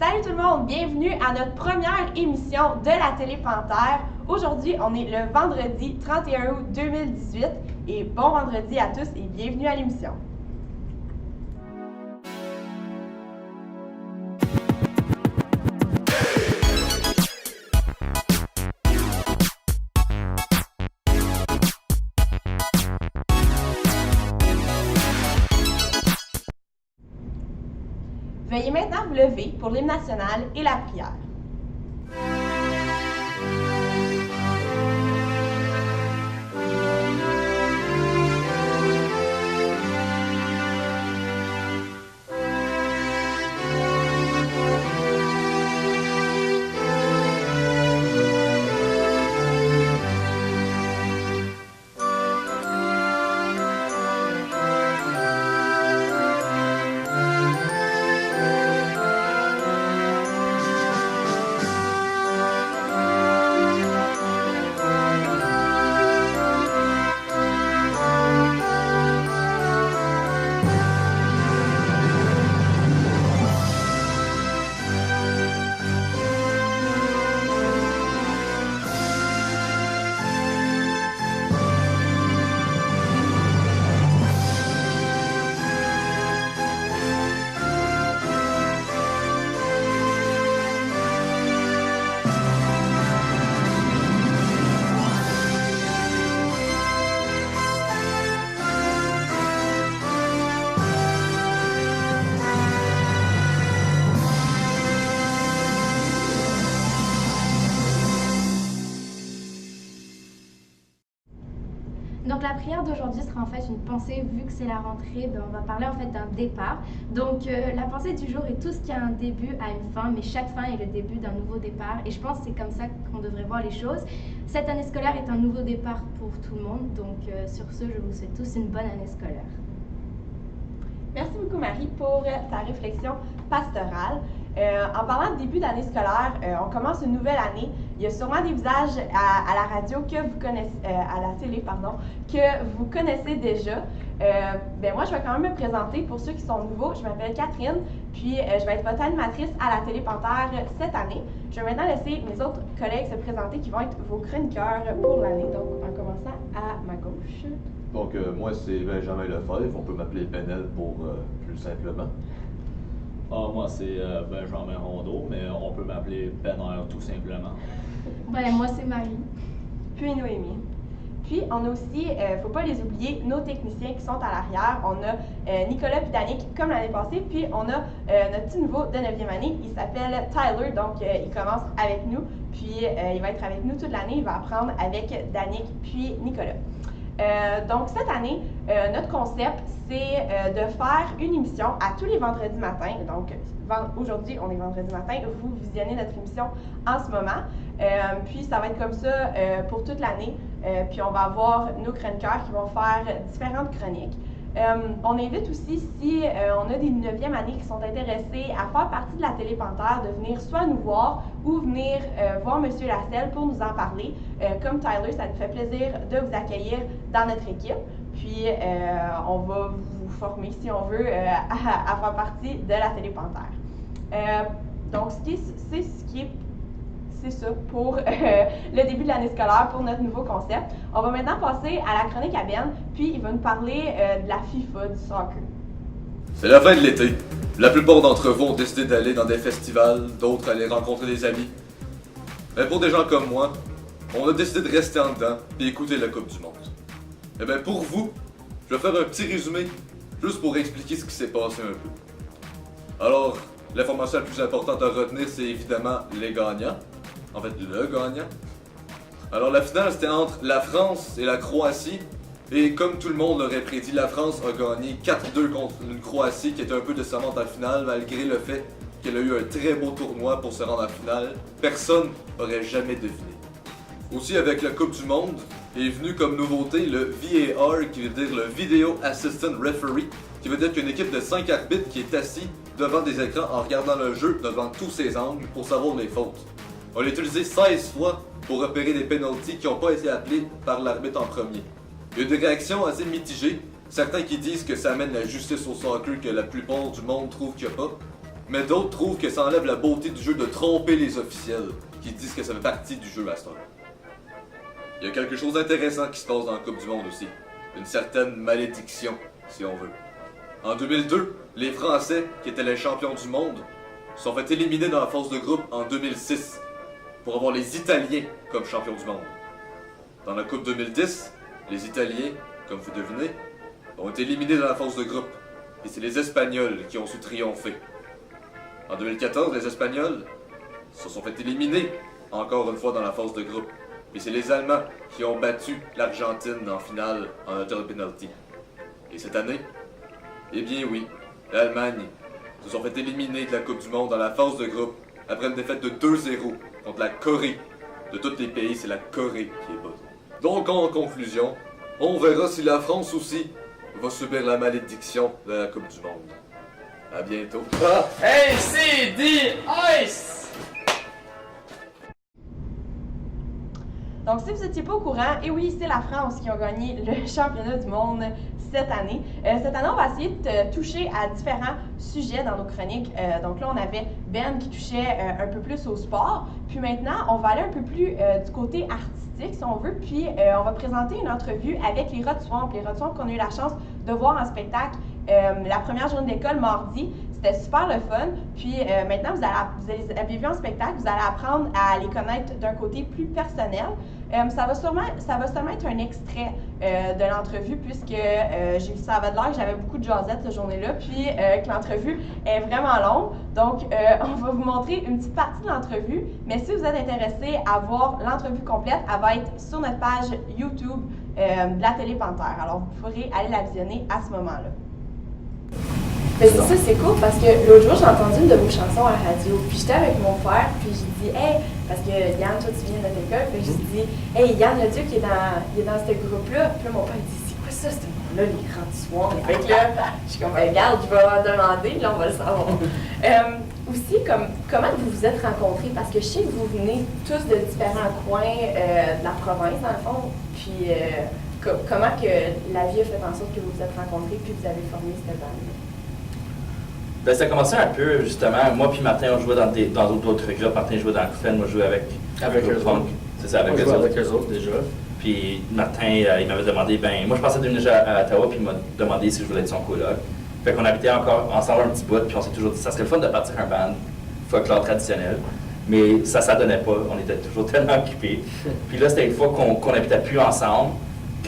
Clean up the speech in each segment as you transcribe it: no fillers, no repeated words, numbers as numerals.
Salut tout le monde, bienvenue à notre première émission de la Télé Panthère. Aujourd'hui, on est le vendredi 31 août 2018 et bon vendredi à tous et bienvenue à l'émission. Veuillez maintenant vous lever pour l'hymne national et la prière. Donc la prière d'aujourd'hui sera en fait une pensée, vu que c'est la rentrée, on va parler en fait d'un départ. Donc la pensée du jour est tout ce qui a un début a une fin, mais chaque fin est le début d'un nouveau départ. Et je pense que c'est comme ça qu'on devrait voir les choses. Cette année scolaire est un nouveau départ pour tout le monde, donc sur ce, je vous souhaite tous une bonne année scolaire. Merci beaucoup Marie pour ta réflexion pastorale. En parlant de début d'année scolaire, on commence une nouvelle année. Il y a sûrement des visages à la radio que vous connaissez, à la télé, pardon, que vous connaissez déjà. Moi, je vais quand même me présenter pour ceux qui sont nouveaux. Je m'appelle Catherine, puis je vais être votre animatrice à la Télé Panthère cette année. Je vais maintenant laisser mes autres collègues se présenter qui vont être vos chroniqueurs pour l'année. Donc, en commençant à ma gauche. Donc, moi, c'est Benjamin Lefebvre. On peut m'appeler Benel pour plus simplement. Moi, c'est Benjamin Rondeau, mais on peut m'appeler Benner tout simplement. Moi, c'est Marie. Puis Noémie. Puis, on a aussi, il ne faut pas les oublier, nos techniciens qui sont à l'arrière. On a Nicolas puis Danick, comme l'année passée. Puis, on a notre petit nouveau de 9e année. Il s'appelle Tyler, donc il commence avec nous. Puis, il va être avec nous toute l'année. Il va apprendre avec Danick puis Nicolas. Donc, cette année, notre concept, c'est de faire une émission à tous les vendredis matins. Donc, aujourd'hui, on est vendredi matin. Vous visionnez notre émission en ce moment. Puis, ça va être comme ça pour toute l'année. Puis, on va avoir nos chroniqueurs qui vont faire différentes chroniques. On invite aussi, si on a des 9e années qui sont intéressés à faire partie de la Télé Panthère, de venir soit nous voir ou venir voir M. Lasselle pour nous en parler. Comme Tyler, ça nous fait plaisir de vous accueillir dans notre équipe. Puis, on va vous former, si on veut, à faire partie de la Télé Panthère. Donc, c'est ça pour le début de l'année scolaire, pour notre nouveau concept. On va maintenant passer à la chronique à Ben, puis il va nous parler de la FIFA, du soccer. C'est la fin de l'été. La plupart d'entre vous ont décidé d'aller dans des festivals, d'autres aller rencontrer des amis. Mais pour des gens comme moi, on a décidé de rester en dedans et écouter la Coupe du Monde. Et bien pour vous, je vais faire un petit résumé, juste pour expliquer ce qui s'est passé un peu. Alors, l'information la plus importante à retenir, c'est évidemment les gagnants. En fait, le gagnant. Alors la finale, c'était entre la France et la Croatie. Et comme tout le monde l'aurait prédit, la France a gagné 4-2 contre une Croatie qui était un peu décevante en finale, malgré le fait qu'elle a eu un très beau tournoi pour se rendre en finale. Personne n'aurait jamais deviné. Aussi, avec la Coupe du Monde, est venu comme nouveauté le VAR, qui veut dire le Video Assistant Referee, qui veut dire qu'une équipe de 5 arbitres qui est assis devant des écrans en regardant le jeu devant tous ses angles pour savoir les fautes. On l'a utilisé 16 fois pour repérer des penalties qui n'ont pas été appelées par l'arbitre en premier. Il y a des réactions assez mitigées, certains qui disent que ça amène la justice au soccer que la plupart du monde trouve qu'il n'y a pas. Mais d'autres trouvent que ça enlève la beauté du jeu de tromper les officiels, qui disent que ça fait partie du jeu à ce temps. Il y a quelque chose d'intéressant qui se passe dans la Coupe du Monde aussi. Une certaine malédiction, si on veut. En 2002, les Français, qui étaient les champions du monde, sont fait éliminer dans la phase de groupe en 2006 pour avoir les Italiens comme champions du monde. Dans la Coupe 2010, les Italiens, comme vous devinez, ont été éliminés dans la phase de groupe, et c'est les Espagnols qui ont su triompher. En 2014, les Espagnols se sont fait éliminer encore une fois dans la phase de groupe, et c'est les Allemands qui ont battu l'Argentine en finale en hauteur de penalty. Et cette année, eh bien oui, l'Allemagne se sont fait éliminer de la Coupe du Monde dans la phase de groupe après une défaite de 2-0 contre la Corée. De tous les pays, c'est la Corée qui est bonne. Donc en conclusion, on verra si la France aussi va subir la malédiction de la Coupe du Monde. À bientôt. ACD Ice! Donc, si vous n'étiez pas au courant, et oui, c'est la France qui a gagné le championnat du monde cette année. Cette année, on va essayer de toucher à différents sujets dans nos chroniques. Donc là, on avait Ben qui touchait un peu plus au sport. Puis maintenant, on va aller un peu plus du côté artistique, si on veut. Puis on va présenter une entrevue avec les Rod Swamp. Les Rod Swamp qu'on a eu la chance de voir en spectacle la première journée d'école mardi. C'était super le fun. Puis maintenant, vous les avez vus en spectacle, vous allez apprendre à les connaître d'un côté plus personnel. Ça va seulement être un extrait de l'entrevue puisque ça avait l'air que j'avais beaucoup de jasettes cette journée-là, puis que l'entrevue est vraiment longue. Donc, on va vous montrer une petite partie de l'entrevue, mais si vous êtes intéressé à voir l'entrevue complète, elle va être sur notre page YouTube de la Télé Panthère. Alors, vous pourrez aller la visionner à ce moment-là. Mais c'est ça, c'est cool parce que l'autre jour, j'ai entendu une de vos chansons à la radio. Puis j'étais avec mon père, puis j'ai dit, hey, parce que Yann, toi, tu viens de notre école, puis j'ai dit, hey, Yann Leduc, il est dans ce groupe-là. Puis là, mon père, il dit, c'est quoi ça, ce nom-là, les Rod Swamp? Fait que là, je suis comme, regarde, je vais leur demander, là, on va le savoir. Aussi, comment vous vous êtes rencontrés? Parce que je sais que vous venez tous de différents coins de la province, dans le fond. Puis, comment que la vie a fait en sorte que vous vous êtes rencontrés, puis vous avez formé cette bande-là? Ben, ça a commencé un peu, justement. Moi puis Martin, on jouait dans d'autres groupes. Martin jouait dans Couffaine, moi je jouais avec eux autres. C'est ça, avec eux autres déjà. Puis Martin, il m'avait demandé, moi je pensais déménager à Ottawa, puis il m'a demandé si je voulais être son coloc. Fait qu'on habitait encore ensemble un petit bout, puis on s'est toujours dit, ça serait le fun de partir un band folklore traditionnel. Mais ça donnait pas, on était toujours tellement occupés. Puis là, c'était une fois qu'on habitait plus ensemble,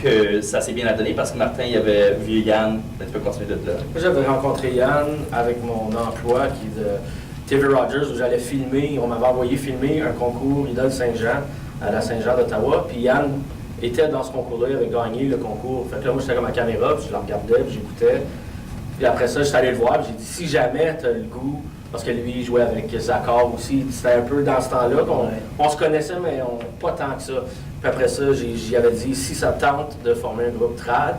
que ça s'est bien adonné parce que Martin, il avait vu Yann. Tu peux continuer de là. Moi, j'avais rencontré Yann avec mon emploi qui est de TV Rogers où j'allais filmer. On m'avait envoyé filmer un concours Idole Saint-Jean à la Saint-Jean d'Ottawa. Puis Yann était dans ce concours-là, il avait gagné le concours. Fait que là, moi, j'étais comme ma caméra, puis je le regardais, puis j'écoutais. Puis après ça, j'étais allé le voir, puis j'ai dit, si jamais tu as le goût, parce que lui, il jouait avec Zachor aussi, c'était un peu dans ce temps-là qu'on se connaissait, mais pas tant que ça. Puis après ça, j'y avais dit, si ça te tente de former un groupe trad,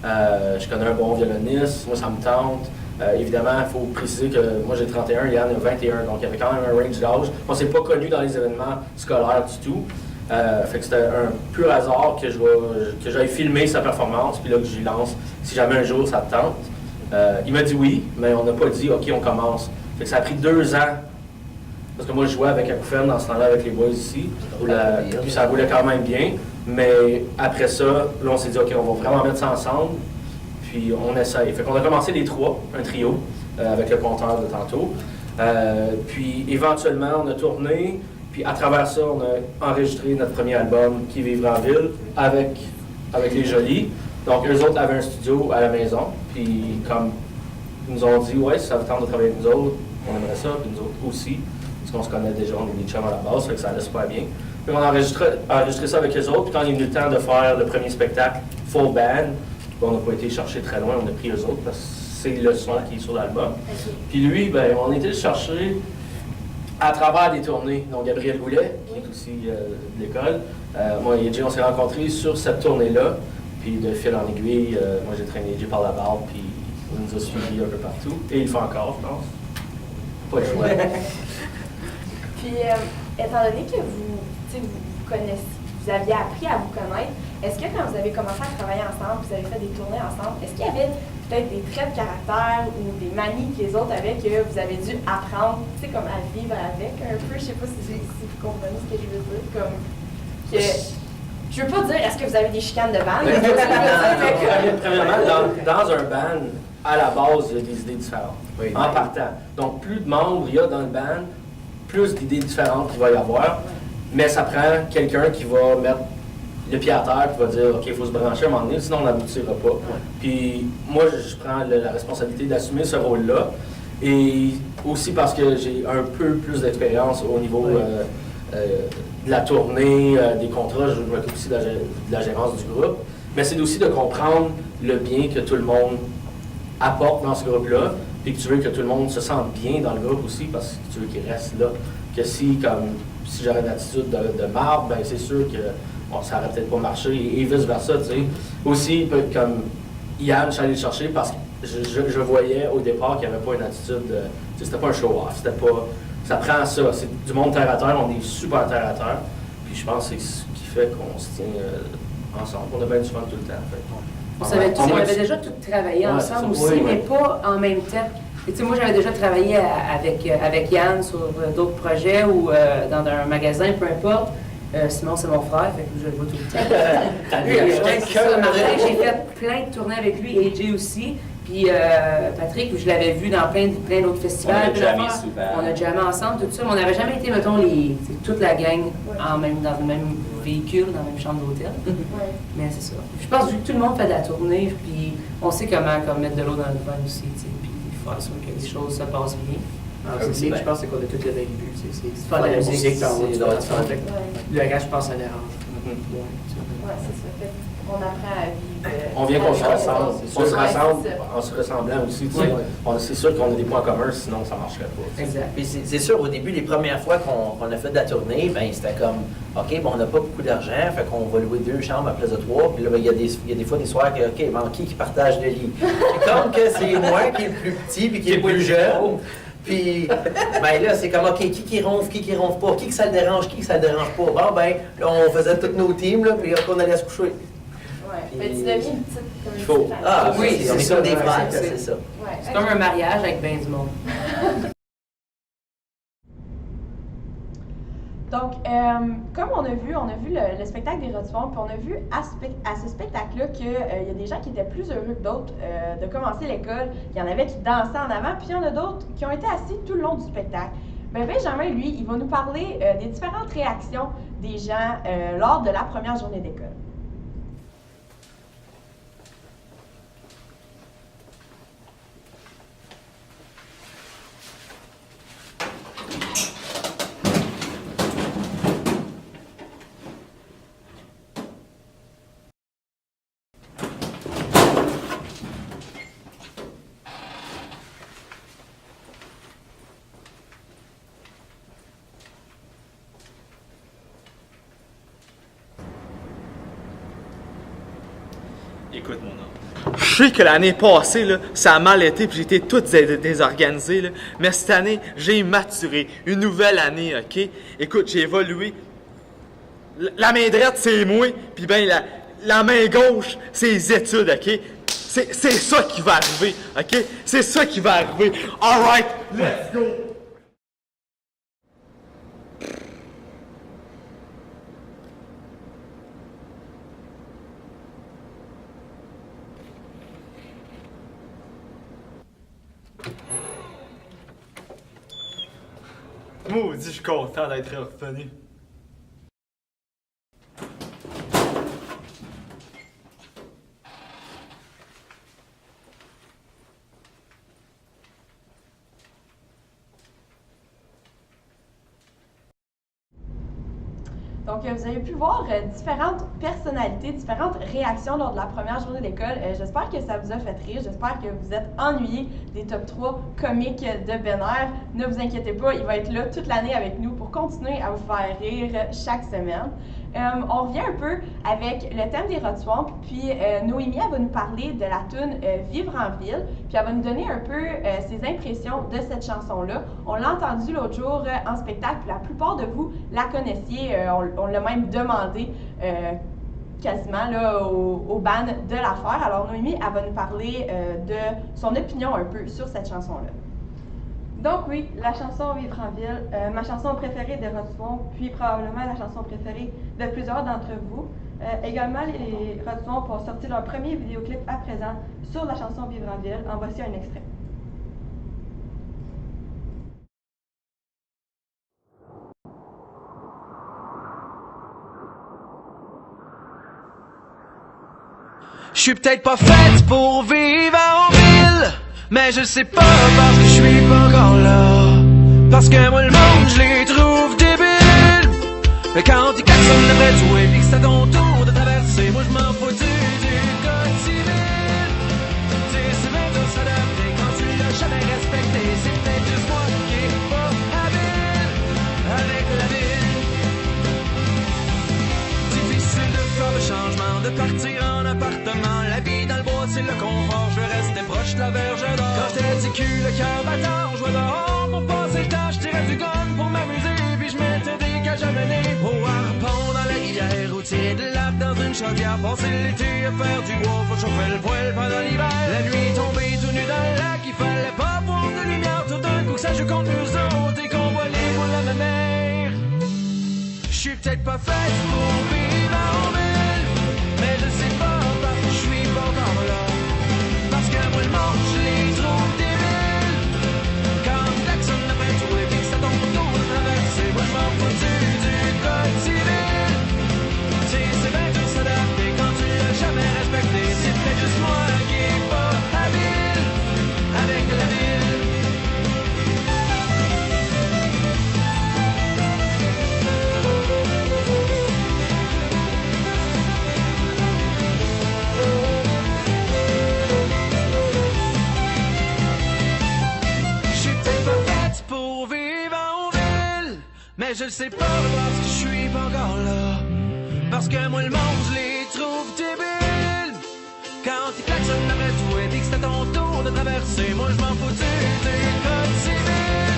je connais un bon violoniste, moi ça me tente. Évidemment, il faut préciser que moi j'ai 31, Yann a 21, donc il y avait quand même un range d'âge. On ne s'est pas connus dans les événements scolaires du tout. Fait que c'était un pur hasard que j'aille filmer sa performance, puis là que j'y lance, si jamais un jour ça te tente. Il m'a dit oui, mais on n'a pas dit OK, on commence. Fait que ça a pris 2 ans. Parce que moi, je jouais avec Akoufen dans ce temps-là avec les boys ici. Puis ça roulait quand même bien. Mais après ça, là, on s'est dit, OK, on va vraiment mettre ça ensemble. Puis on essaye. Fait qu'on a commencé les 3, un trio, avec le compteur de tantôt. Puis éventuellement, on a tourné. Puis à travers ça, on a enregistré notre premier album, Qui vivra en ville, avec les Jolis. Donc, eux autres avaient un studio à la maison. Puis comme ils nous ont dit, ouais, si ça vous tente de travailler avec nous autres, on aimerait ça. Puis nous autres aussi. Parce qu'on se connaît déjà, on est des chums à la base, fait que ça allait super bien. Puis on a enregistré ça avec eux autres, puis quand il est venu le temps de faire le premier spectacle full band, on n'a pas été chercher très loin, on a pris eux autres parce que c'est le son qui est sur l'album. Okay. Puis lui, on a été le chercher à travers des tournées. Donc Gabriel Goulet, qui est aussi de l'école, moi et Jay, on s'est rencontrés sur cette tournée-là, puis de fil en aiguille, moi j'ai traîné Jay par la barre, puis il nous a suivis un peu partout, et il le fait encore, je pense. Pas le choix. Puis, étant donné que vous connaissez, vous aviez appris à vous connaître. Est-ce que quand vous avez commencé à travailler ensemble, vous avez fait des tournées ensemble, est-ce qu'il y avait peut-être des traits de caractère ou des manies que les autres avaient que vous avez dû apprendre, tu sais, comme à vivre avec un peu? Je sais pas si vous comprenez ce que je veux dire. Comme que, je veux pas dire est-ce que vous avez des chicanes de band, mais Premièrement, dans un band, à la base, il y a des idées différentes. Oui. En partant. Donc, plus de membres il y a dans le band, plus d'idées différentes qu'il va y avoir. Mais ça prend quelqu'un qui va mettre le pied à terre et va dire OK, il faut se brancher à un moment donné, sinon on n'aboutira pas. Puis moi, je prends la responsabilité d'assumer ce rôle-là. Et aussi parce que j'ai un peu plus d'expérience au niveau de la tournée, des contrats, je m'occupe aussi de la gérance du groupe. Mais c'est aussi de comprendre le bien que tout le monde apporte dans ce groupe-là, puis que tu veux que tout le monde se sente bien dans le groupe aussi, parce que tu veux qu'il reste là. Que si j'aurais une attitude de marde, ben c'est sûr que ça n'aurait peut-être pas marché, et vice-versa, tu sais. Aussi, comme Yann, je suis allé le chercher parce que je voyais au départ qu'il n'y avait pas une attitude, c'était pas un show-off, c'était pas... Ça prend ça, c'est du monde terre à terre, on est super terre à terre, puis je pense que c'est ce qui fait qu'on se tient ensemble, on a bien du fun tout le temps. On avait déjà tout travaillé ensemble aussi, mais pas en même temps. Et tu sais, moi, j'avais déjà travaillé avec Yann sur d'autres projets ou dans un magasin, peu importe. Simon, c'est mon frère, fait que je le vois tout le temps. J'ai fait plein de tournées avec lui, et AJ aussi. Puis Patrick, je l'avais vu dans plein d'autres festivals. On a jamais ensemble, tout ça. Mais on n'avait jamais été, mettons, toute la gang dans le même véhicule, dans la même chambre d'hôtel. Mais c'est ça. Je pense que tout le monde fait de la tournée, puis on sait comment mettre de l'eau dans le vin aussi, tu sais, puis faire sûr que les choses se passent bien. Je pense qu'on a tous le même but. C'est faire de la musique, le reste, je pense, ça dérange. Ouais, c'est ça. Fait on apprend à vivre. On vient qu'on se ressemble. On se ressemble en se ressemblant aussi. Tu sais. C'est sûr qu'on a des points communs, sinon ça ne marcherait pas. Exact. Puis c'est sûr, au début, les premières fois qu'on a fait de la tournée, ben c'était comme, OK, bon, on n'a pas beaucoup d'argent, fait qu'on va louer 2 chambres à place de 3. Puis là, ben, il y a des fois des soirs que, OK, bon, qui partage le lit? C'est comme que c'est moi qui est le plus petit puis qui est le plus jeune. Puis, ben là, c'est comme, OK, qui ronfle pas, qui que ça le dérange, qui que ça le dérange pas. Bon, ben, là, on faisait toutes nos teams, là, puis on allait se coucher. Ouais, mais tu deviens une petite famille. Ah oui, c'est ça, des frères, c'est ça. Ouais. C'est comme un mariage avec ben du monde. Donc, comme on a vu le spectacle des Rottifons, puis on a vu à ce spectacle-là qu'il y a des gens qui étaient plus heureux que d'autres de commencer l'école. Il y en avait qui dansaient en avant, puis il y en a d'autres qui ont été assis tout le long du spectacle. Ben, Benjamin, lui, il va nous parler des différentes réactions des gens lors de la première journée d'école. Écoute, mon homme. Je sais que l'année passée, là, ça a mal été puis j'étais tout désorganisé. Là. Mais cette année, j'ai maturé. Une nouvelle année, OK? Écoute, j'ai évolué. La main droite, c'est moi. Puis ben, la main gauche, c'est les études, OK? C'est ça qui va arriver, OK? C'est ça qui va arriver. All right, let's go! Maudit, je suis content d'être revenu. Donc, vous avez pu voir différentes personnalités, différentes réactions lors de la première journée d'école. J'espère que ça vous a fait rire. J'espère que vous êtes ennuyés des top 3 comiques de Ben Air. Ne vous inquiétez pas, il va être là toute l'année avec nous pour continuer à vous faire rire chaque semaine. On revient un peu avec le thème des Rod Swamp, puis Noémie, elle va nous parler de la tune Vivre en ville, puis elle va nous donner un peu ses impressions de cette chanson-là. On l'a entendue l'autre jour en spectacle, puis la plupart de vous la connaissiez, on l'a même demandé quasiment là, au band de l'affaire. Alors Noémie, elle va nous parler de son opinion un peu sur cette chanson-là. Donc oui, la chanson Vivre en ville, ma chanson préférée de Rod Swamp, puis probablement la chanson préférée de plusieurs d'entre vous. Également, les Rod Swamp ont sorti leur premier vidéoclip à présent sur la chanson Vivre en ville. En voici un extrait. Je suis peut-être pas faite pour vivre en ville, mais je sais pas parce que je suis pas encore là. Parce que moi le monde je les trouve débiles. Mais quand ils klaxonnent après tout et pis que c'est à ton tour de traverser, moi je m'en fous du code civil. C'est bien dur s'adapter quand tu l'as jamais respecté. C'est peut-être juste moi qui est pas habile avec la ville. Difficile de faire le changement, de partir en appartement. La vie dans le bois c'est le confort, je veux rester proche de la verge d'or. Quand j'étais du cul, le cœur battant, on jouait dehors pour passer le temps. Je tirais du gun pour m'amuser, puis je mettais des gages à mener. Au harpon dans la rivière, ou tirer de l'arbre dans une chaudière. Passer l'été à faire du bois, faut chauffer le poêle pendant l'hiver. La nuit tombée tout nu dans le lac, il fallait pas voir de lumière. Tout d'un coup que ça joue contre nous autres et qu'on voit les boules à ma mère. Je suis peut-être pas faite pour vivre en ville, mais je sais pas parce que je suis pas encore là. Parce que moi le monde je les trouve débiles. Quand ils klaxonnent après tout et puis que ça tombe autour de traverser, moi je m'en fous du code civil. C'est bien dur s'adapter quand tu l'as jamais respecté. C'est peut-être juste moi qui est pas habile avec la ville. Mais je le sais pas parce que je suis pas encore là. Parce que moi le monde je les trouve débiles. Quand ils klaxonnent après tout et disent que c'est à ton tour de traverser, moi je m'en fous du code civil.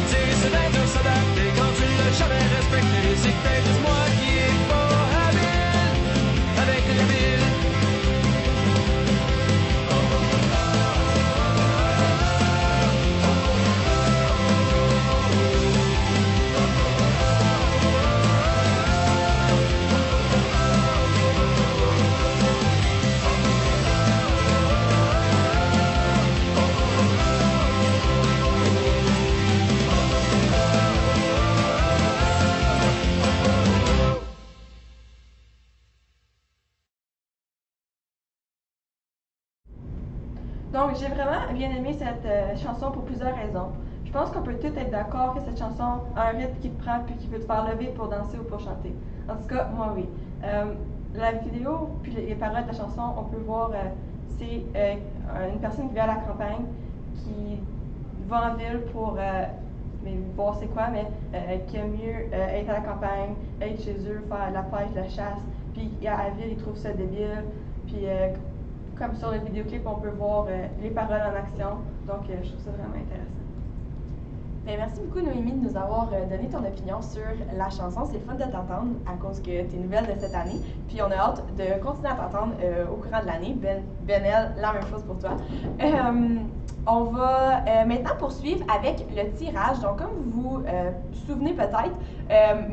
C'est bien dur s'adapter quand tu l'as jamais respecté. C'est peut-être juste moi qui est pas habile avec la ville. Donc, j'ai vraiment bien aimé cette chanson pour plusieurs raisons. Je pense qu'on peut tous être d'accord que cette chanson a un rythme qui te prend puis qui peut te faire lever pour danser ou pour chanter. En tout cas, moi, oui. La vidéo puis les paroles de la chanson, on peut voir, c'est une personne qui vit à la campagne, qui va en ville pour voir c'est quoi, mais qui aime mieux être à la campagne, être chez eux, faire de la pêche, de la chasse, puis à la ville, ils trouvent ça débile, puis comme sur le vidéoclip, on peut voir les paroles en action. Donc, je trouve ça vraiment intéressant. Bien, merci beaucoup, Noémie, de nous avoir donné ton opinion sur la chanson. C'est le fun de t'entendre à cause que tu es nouvelle de cette année. Puis, on a hâte de continuer à t'entendre au courant de l'année. Benel, la même chose pour toi. On va maintenant poursuivre avec le tirage. Donc, comme vous vous souvenez peut-être,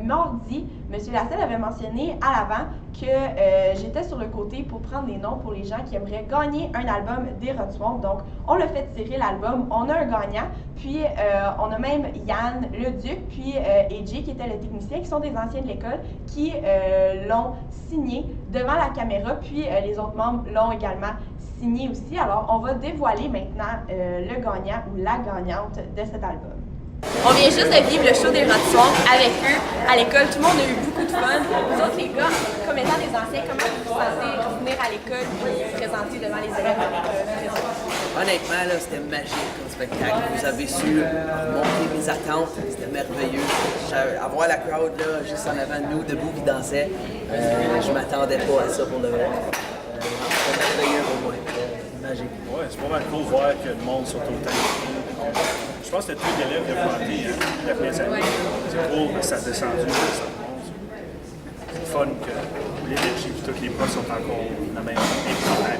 mardi, M. Lasselle avait mentionné à l'avant que j'étais sur le côté pour prendre des noms pour les gens qui aimeraient gagner un album des Rod Swamp. Donc, on l'a fait tirer l'album. On a un gagnant. Puis, on a même Yann Leduc, puis AJ, qui était le technicien, qui sont des anciens de l'école, qui l'ont signé devant la caméra. Puis, les autres membres l'ont également signé aussi. Alors, on va dévoiler maintenant le gagnant ou la gagnante de cet album. On vient juste de vivre le show des Rod Swamp avec eux à l'école. Tout le monde a eu beaucoup de fun. Vous autres, les gars, comme étant des anciens, comment vous vous sentez venir à l'école et présenter devant les élèves? Honnêtement, là, c'était magique comme spectacle. Vous avez su monter les attentes, c'était merveilleux. Avoir la crowd là, juste en avant de nous, debout, qui dansait, je m'attendais pas à ça pour le vrai. C'était merveilleux pour moi, magique. Ouais, c'est pas mal cool de voir que le monde saute autant. Je pense que le truc d'élèves de planté, la première année. C'est cool, mais ça a descendu, ça monte. C'est fun que l'énergie et tous les profs sont encore la même pareil.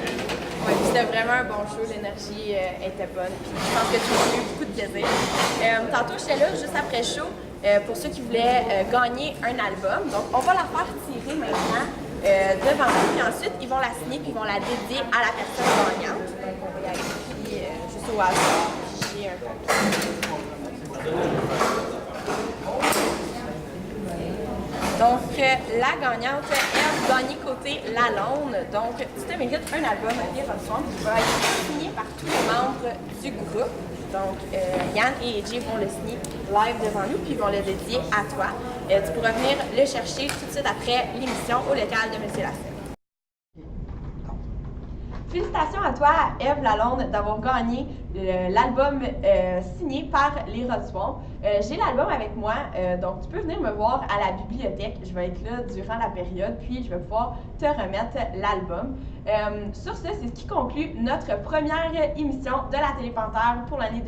Oui, c'était vraiment un bon show, l'énergie était bonne. Puis je pense que tout le monde a eu beaucoup de plaisir. Tantôt, j'étais là juste après le show pour ceux qui voulaient gagner un album. Donc, on va la faire tirer maintenant devant nous. Puis ensuite, ils vont la signer puis ils vont la dédier à la personne gagnante. Donc, on va y aller puis, juste au hasard, piger un peu. Donc, la gagnante, elle, gagné côté Lalonde. Donc, tu te mérites un album Olivier Robson qui va être signé par tous les membres du groupe. Donc, Yann et AJ vont le signer live devant nous, puis ils vont le dédier à toi. Tu pourras venir le chercher tout de suite après l'émission au local de M. Lassette. Félicitations à toi, Eve Lalonde, d'avoir gagné l'album signé par les Rodswamp. J'ai l'album avec moi, donc tu peux venir me voir à la bibliothèque. Je vais être là durant la période, puis je vais pouvoir te remettre l'album. Sur ce, c'est ce qui conclut notre première émission de la Télé Panthère pour l'année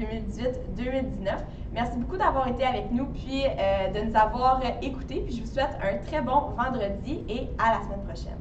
2018-2019. Merci beaucoup d'avoir été avec nous, puis de nous avoir écoutés. Puis je vous souhaite un très bon vendredi et à la semaine prochaine.